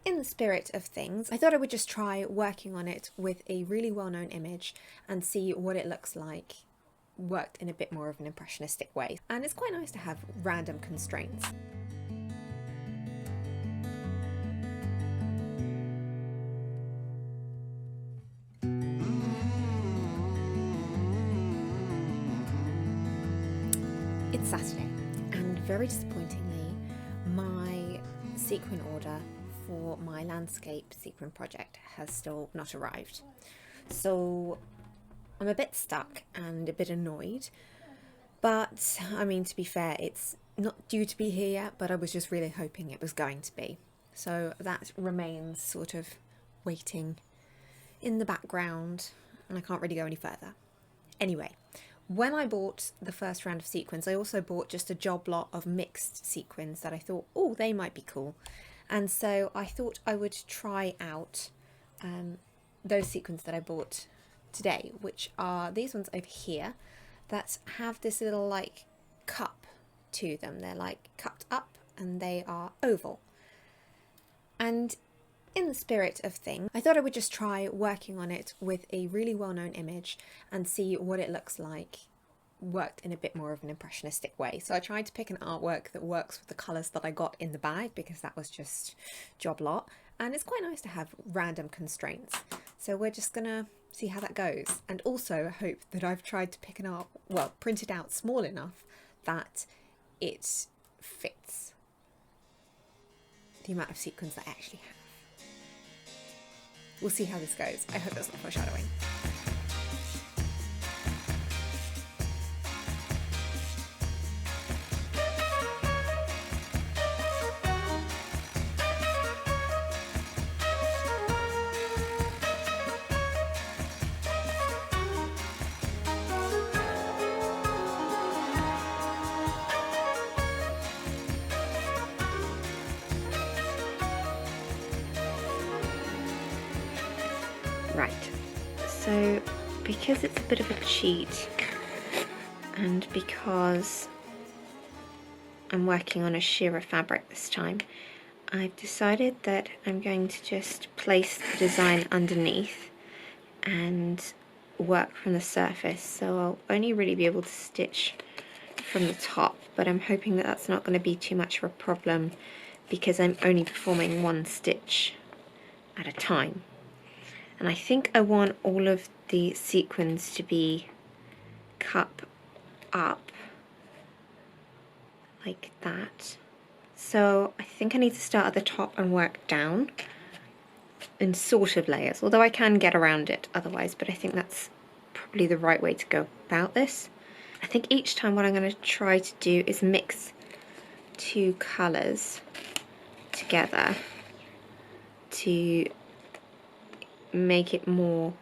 in the spirit of things, I thought I would just try working on it with a really well-known image and see what it looks like worked in a bit more of an impressionistic way. And it's quite nice to have random constraints. It's Saturday, and very disappointingly, my sequin order for my landscape sequin project has still not arrived. So I'm a bit stuck and a bit annoyed, but I mean, to be fair, it's not due to be here yet, but I was just really hoping it was going to be. So that remains sort of waiting in the background, and I can't really go any further. Anyway, when I bought the first round of sequins, I also bought just a job lot of mixed sequins that I thought, oh, they might be cool. And so I thought I would try out those sequins that I bought today, which are these ones over here that have this little like cup to them. They're like cupped up and they are oval. And in the spirit of things, I thought I would just try working on it with a really well-known image and see what it looks like worked in a bit more of an impressionistic way. So I tried to pick an artwork that works with the colours that I got in the bag, because that was just job lot, and it's quite nice to have random constraints. So we're just gonna see how that goes, and also hope that I've tried to pick print it out small enough that it fits the amount of sequins that I actually have. We'll see how this goes. I hope that's not foreshadowing. Right, so because it's a bit of a cheat, and because I'm working on a shearer fabric this time, I've decided that I'm going to just place the design underneath and work from the surface. So I'll only really be able to stitch from the top, but I'm hoping that that's not going to be too much of a problem because I'm only performing one stitch at a time. And I think I want all of the sequins to be cup up like that. So I think I need to start at the top and work down in sort of layers, although I can get around it otherwise, but I think that's probably the right way to go about this. I think each time what I'm going to try to do is mix two colours together to make it more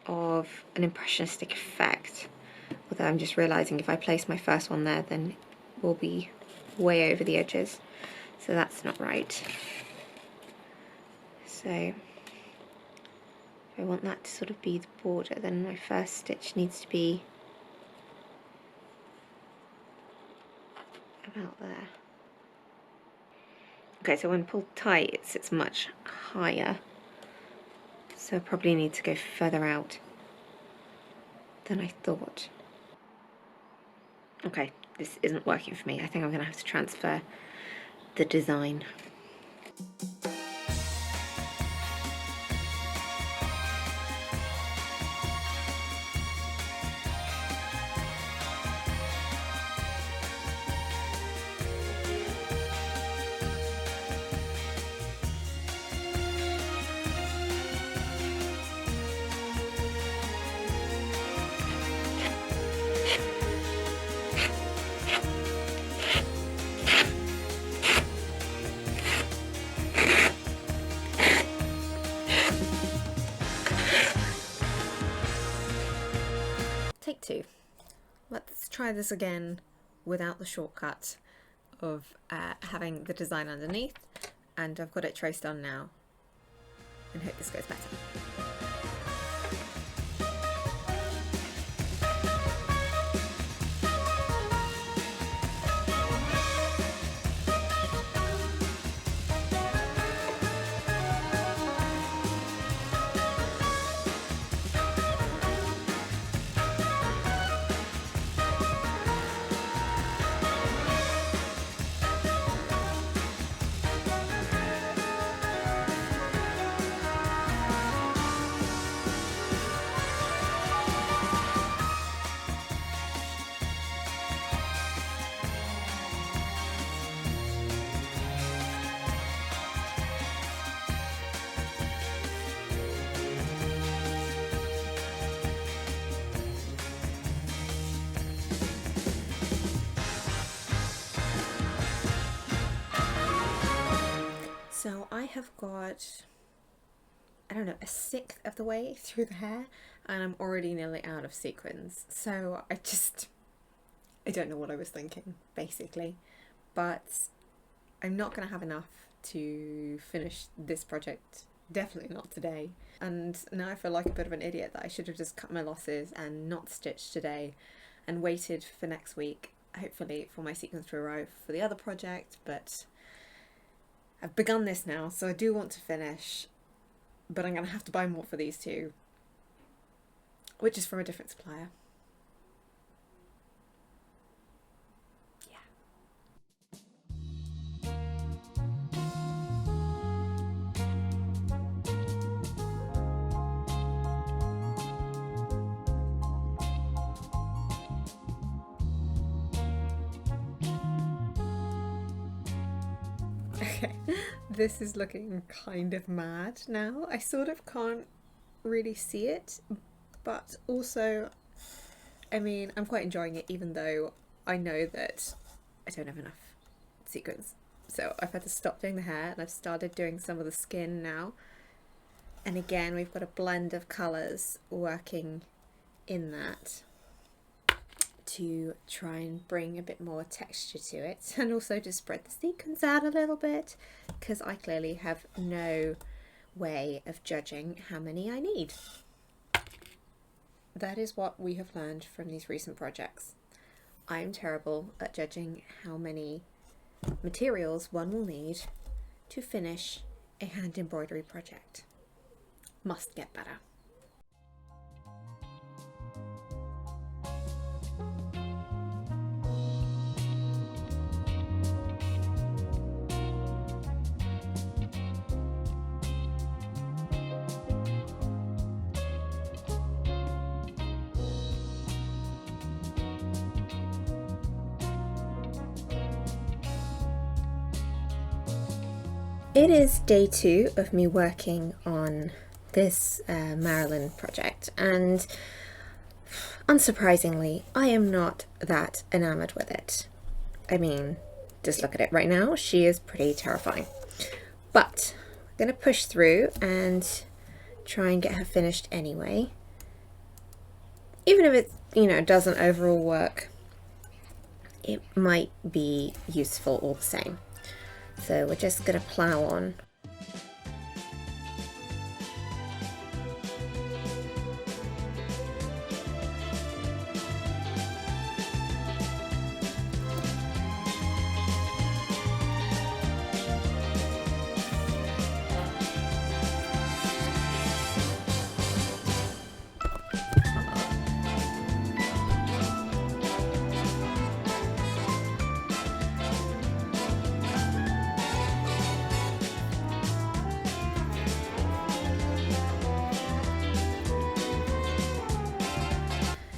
of an impressionistic effect. Although I'm just realising if I place my first one there, then we'll be way over the edges, so that's not right. So if I want that to sort of be the border, then my first stitch needs to be about there. Okay, so when pulled tight, it sits much higher, so I probably need to go further out than I thought. Okay, this isn't working for me. I think I'm going to have to transfer the design. Take two. Let's try this again without the shortcut of having the design underneath, and I've got it traced on now, and hope this goes better. I have got, I don't know, a sixth of the way through the hair and I'm already nearly out of sequins. So I don't know what I was thinking, basically. But I'm not going to have enough to finish this project, definitely not today. And now I feel like a bit of an idiot that I should have just cut my losses and not stitched today and waited for next week, hopefully for my sequins to arrive for the other project. But I've begun this now, so I do want to finish, but I'm going to have to buy more for these two, which is from a different supplier. Okay, this is looking kind of mad now. I sort of can't really see it, but also, I mean, I'm quite enjoying it even though I know that I don't have enough sequins. So I've had to stop doing the hair and I've started doing some of the skin now. And again, we've got a blend of colours working in that to try and bring a bit more texture to it, and also to spread the sequins out a little bit, because I clearly have no way of judging how many I need. That is what we have learned from these recent projects. I'm terrible at judging how many materials one will need to finish a hand embroidery project. Must get better. It is day 2 of me working on this Marilyn project, and unsurprisingly, I am not that enamored with it. I mean, just look at it right now, she is pretty terrifying. But I'm going to push through and try and get her finished anyway. Even if it, you know, doesn't overall work, it might be useful all the same. So we're just going to plow on.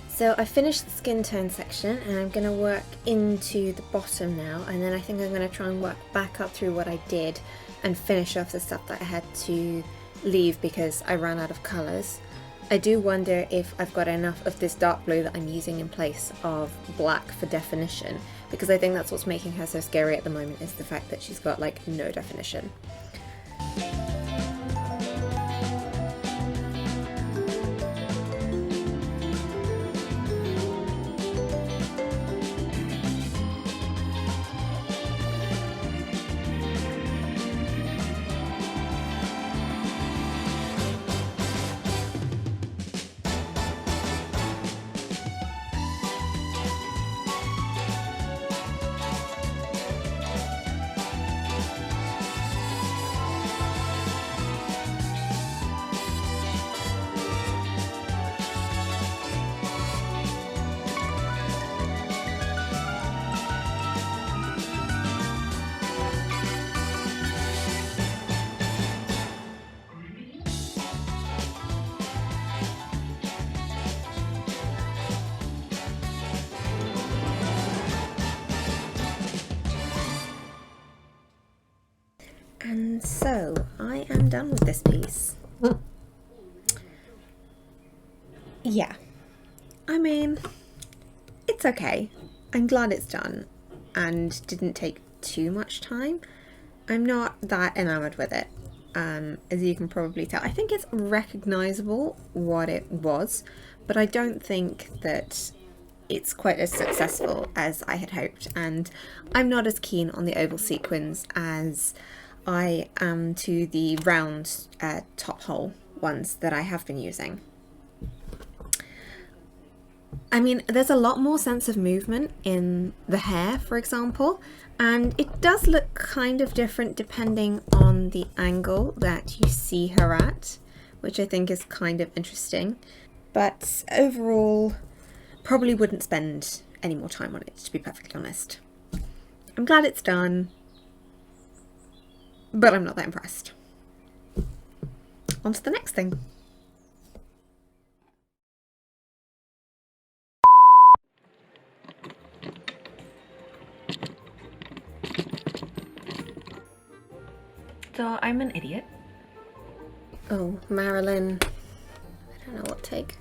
So I finished the skin tone section and I'm going to work into the bottom now, and then I think I'm going to try and work back up through what I did and finish off the stuff that I had to leave because I ran out of colours. I do wonder if I've got enough of this dark blue that I'm using in place of black for definition, because I think that's what's making her so scary at the moment, is the fact that she's got like no definition. And so I am done with this piece. Yeah, I mean, it's okay. I'm glad it's done and didn't take too much time. I'm not that enamored with it, as you can probably tell. I think it's recognizable what it was, but I don't think that it's quite as successful as I had hoped, and I'm not as keen on the oval sequins as I am to the round top hole ones that I have been using. I mean, there's a lot more sense of movement in the hair, for example, and it does look kind of different depending on the angle that you see her at, which I think is kind of interesting. But overall, probably wouldn't spend any more time on it, to be perfectly honest. I'm glad it's done, but I'm not that impressed. On to the next thing. So I'm an idiot. Oh, Marilyn. I don't know what take.